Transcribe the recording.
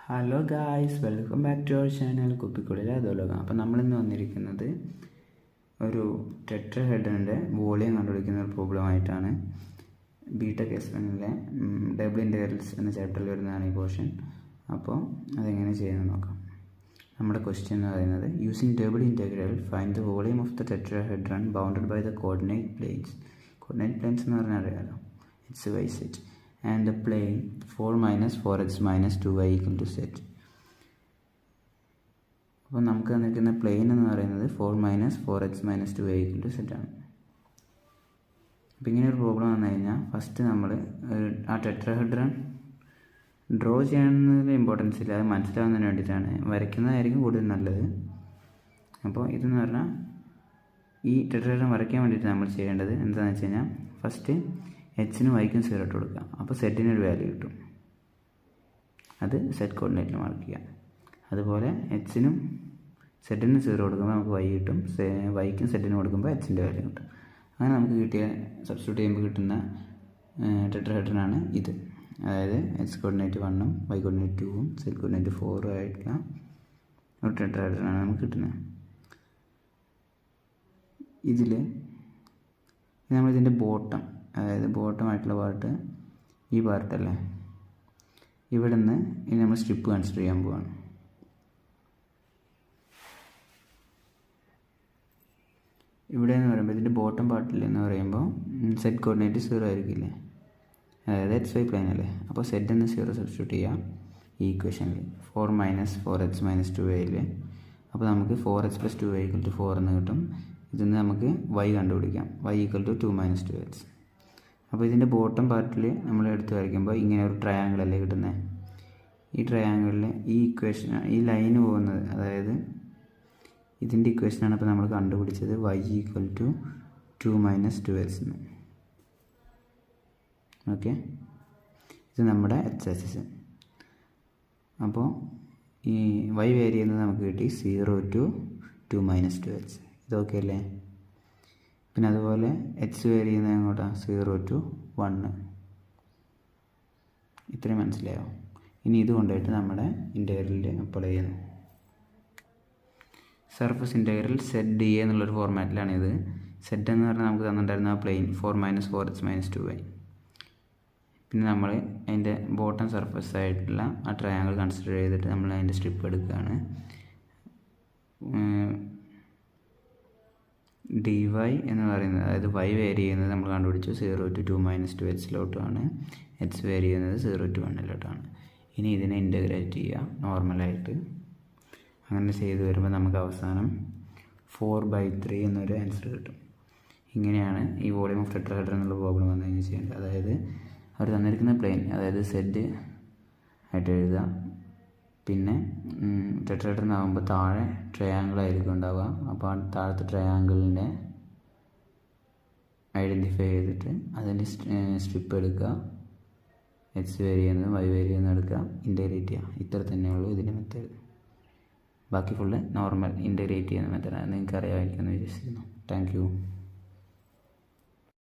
Hello guys, welcome back to our channel കുപ്പിക്കുള്ളിലെ അധോലോകം. അപ്പോൾ നമ്മളിന്ന് വന്നിരിക്കുന്നത് ഒരു ടെട്രഹെഡ്രൻ്റെ വോളിയം കണ്ടുപിടിക്കുന്ന ഒരു പ്രോബ്ലമായിട്ടാണ്. ബിടെക് എസ്1ലെ ഡബിൾ ഇൻ്റഗ്രൽസ് എന്ന ചാപ്റ്ററിൽ വരുന്നതാണ് ഈ പോർഷൻ. അപ്പോൾ അതെങ്ങനെ ചെയ്യുന്നത് നോക്കാം. നമ്മുടെ ക്വസ്റ്റ്യൻ എന്ന് പറയുന്നത് using double integral find the volume of the tetrahedron bounded by the coordinate planes. Coordinate planes എന്ന് പറഞ്ഞാൽ അറിയാലോ, X Y Z and the plane 4 minus 4x minus 2y equal to z. അപ്പോൾ നമുക്ക് തന്നിരിക്കുന്ന പ്ലെയിൻ എന്ന് പറയുന്നത് 4 minus 4x minus 2y equal to z ആണ്. അപ്പോൾ ഇങ്ങനെ ഒരു പ്രോബ്ലം വന്നു കഴിഞ്ഞാൽ ഫസ്റ്റ് നമ്മൾ ആ ടെട്രഹെഡ്രൺ ഡ്രോ ചെയ്യുന്നതിൽ ഇമ്പോർട്ടൻസ് ഇല്ല, അത് മനസ്സിലാവുന്നതിന് വേണ്ടിയിട്ടാണ്. വരയ്ക്കുന്നതായിരിക്കും കൂടുതൽ നല്ലത്. അപ്പോൾ ഇതെന്ന് പറഞ്ഞാൽ ഈ ടെട്രഹെഡ്രൺ വരയ്ക്കാൻ വേണ്ടിയിട്ട് നമ്മൾ ചെയ്യേണ്ടത് എന്താണെന്ന് വെച്ച് കഴിഞ്ഞാൽ ഫസ്റ്റ് എച്ചിനും വൈക്കും 0 ഇട്ട് കൊടുക്കുക. അപ്പോൾ സെറ്റിനൊരു വാല്യൂ കിട്ടും, അത് സെറ്റ് കോർഡിനേറ്റിൽ മാർക്ക് ചെയ്യാം. അതുപോലെ എച്ചിനും സെറ്റിനും 0 കൊടുക്കുമ്പോൾ നമുക്ക് വൈ കിട്ടും, വൈക്കും സെറ്റിനും കൊടുക്കുമ്പോൾ എച്ചിൻ്റെ വാല്യൂ കിട്ടും. അങ്ങനെ നമുക്ക് കിട്ടിയ സബ്സ്റ്റിറ്റ്യൂട്ട് ചെയ്യുമ്പോൾ കിട്ടുന്ന ടെട്രഹെഡ്രനാണ് ഇത്. അതായത് എക്സ് കോർഡിനേറ്റ് 1ഉം വൈ കോർഡിനേറ്റ് 2ഉം സെറ്റ് കോർഡിനേറ്റ് 4ഉം ആയിട്ടുള്ള ഒരു ടെട്രഹെഡ്രനാണ് നമുക്ക് കിട്ടുന്നത്. നമ്മളിതിൻ്റെ ബോട്ടം, അതായത് ബോട്ടമായിട്ടുള്ള പാർട്ട് ഈ പാർട്ടല്ലേ, ഇവിടെ നിന്ന് ഇനി നമ്മൾ സ്ട്രിപ്പ് കൺസിഡർ ചെയ്യാൻ പോവാണ്. ഇവിടെ എന്ന് പറയുമ്പോൾ ഇതിൻ്റെ ബോട്ടം പാർട്ടിൽ എന്ന് പറയുമ്പോൾ സെറ്റ് കോർഡിനേറ്റ് 0 ആയിരിക്കില്ലേ, അതായത് എക്സ് വൈ പ്ലെയിൻ അല്ലേ. അപ്പോൾ സെറ്റ് എന്ന് 0 സബ്സ്റ്റിറ്റ്യൂട്ട് ചെയ്യാം ഈ ഇക്വേഷനിൽ. 4 minus 4x minus 2y. അപ്പോൾ നമുക്ക് 4x plus 2y equal to 4 എന്ന് കിട്ടും. ഇതിൽ നിന്ന് നമുക്ക് y കണ്ടുപിടിക്കാം, y equal to 2 minus 2x. അപ്പോൾ ഇതിൻ്റെ ബോട്ടം പാർട്ടിൽ നമ്മൾ എടുത്ത് വരയ്ക്കുമ്പോൾ ഇങ്ങനെ ഒരു ട്രയാങ്കിൾ അല്ലേ കിട്ടുന്നത്. ഈ ട്രയാങ്കിളിൽ ഈ ഇക്വേഷൻ, ഈ ലൈന് പോകുന്നത്, അതായത് ഇതിൻ്റെ ഇക്വേഷനാണ് ഇപ്പോൾ നമ്മൾ കണ്ടുപിടിച്ചത്, y equal to 2 minus 2x എന്ന്. ഓക്കെ, ഇത് നമ്മുടെ എക്സ് ആക്സിസ്. അപ്പോൾ ഈ y വേരി ചെയ്യുന്നത് നമുക്ക് കിട്ടി 0 to 2 minus 2x. ഇതൊക്കെ അല്ലേ. പിന്നെ അതുപോലെ എക്സ് വേരി ചെയ്യുന്നത് എങ്ങോട്ടാണ്, 0 to 1. ഇത്രയും മനസ്സിലായോ? ഇനി ഇത് കൊണ്ടുപോയിട്ട് നമ്മുടെ ഇൻ്റഗ്രലിൽ അപ്ലൈ ചെയ്യുന്നു. സർഫസ് ഇൻ്റഗ്രൽ സെറ്റ് ഡി എന്നുള്ളൊരു ഫോർമാറ്റിലാണിത്. സെറ്റ് എന്ന് പറഞ്ഞാൽ നമുക്ക് തന്നിട്ടുണ്ടായിരുന്ന ആ plain 4 minus 4x minus 2y. പിന്നെ നമ്മൾ അതിൻ്റെ ബോട്ടം സർഫസ് ആയിട്ടുള്ള ആ ട്രയാങ്കിൾ കൺസിഡർ ചെയ്തിട്ട് നമ്മൾ അതിൻ്റെ സ്ട്രിപ്പ് എടുക്കുകയാണ്. ഡി വൈ എന്ന് പറയുന്നത്, അതായത് വൈ വേരി ചെയ്യുന്നത് നമ്മൾ കണ്ടുപിടിച്ചു 0 to 2 minus 2x X vary ചെയ്യുന്നത് 0 to 1 ഇനി ഇതിനെ ഇൻ്റഗ്രേറ്റ് ചെയ്യുക നോർമലായിട്ട്. അങ്ങനെ ചെയ്ത് വരുമ്പോൾ നമുക്ക് അവസാനം 4/3 എന്നൊരു ആൻസർ കിട്ടും. ഇങ്ങനെയാണ് ഈ വോളിയം ഓഫ് ടെട്രഹെഡ്രൺ എന്നുള്ള പ്രോബ്ലം വന്നു കഴിഞ്ഞാൽ ചെയ്യേണ്ടത്. അതായത് അവർ തന്നിരിക്കുന്ന പ്ലെയിൻ, അതായത് സെറ്റ് ആയിട്ട് എഴുതുക. പിന്നെ ടെട്രഹെഡ്രൺ ആകുമ്പോൾ താഴെ ട്രയാങ്കിൾ ആയിരിക്കും ഉണ്ടാവുക. അപ്പോൾ ആ താഴത്തെ ട്രയാങ്കിളിനെ ഐഡൻറ്റിഫൈ ചെയ്തിട്ട് അതിൻ്റെ സ്ട്രിപ്പ് എടുക്കുക, എക്സ് വേരി ചെയ്യുന്നത് വൈ വേരി ചെയ്യുന്നത് എടുക്കുക, ഇൻ്റഗ്രേറ്റ് ചെയ്യുക. ഇത്ര തന്നെയുള്ളൂ ഇതിൻ്റെ മെത്തേഡ്. ബാക്കി ഫുള്ള് നോർമൽ ഇൻ്റഗ്രേറ്റ് ചെയ്യുന്ന മെത്തേഡാണ്. നിങ്ങൾക്ക് അറിയാമായിരിക്കുമെന്ന് വിശ്വസിക്കുന്നു. Thank you.